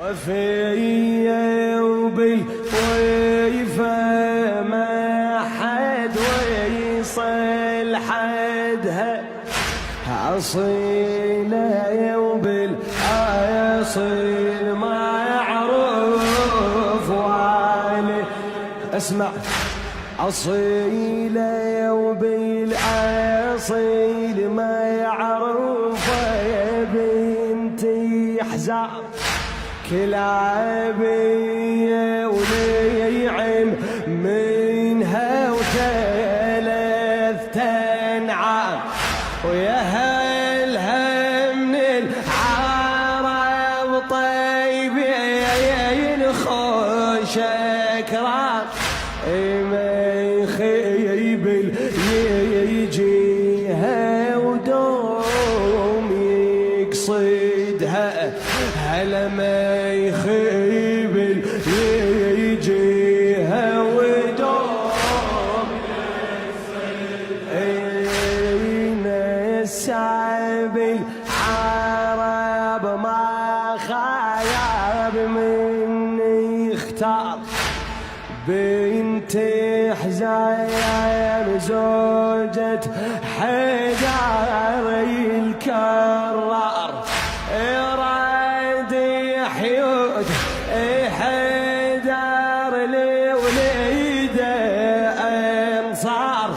وفيا وبالطيفة ما حد ويصل حدها أصيلة وبالأصيل معروف وعلي اسمع أصيلة وبالأصيل ما يعرف يا بنتي حزام كل عبية وليعم منها وثلاث تنعام ويا هلها من العرب طيبين خوش أكرام ما يخيب يجيها ودوم يقصدها هلا ما يخيب يجيها ودوم نسعب العرب ما خايب من يختار بنت حزام زوجة حجار الكرار حيود حدار لوليده انصار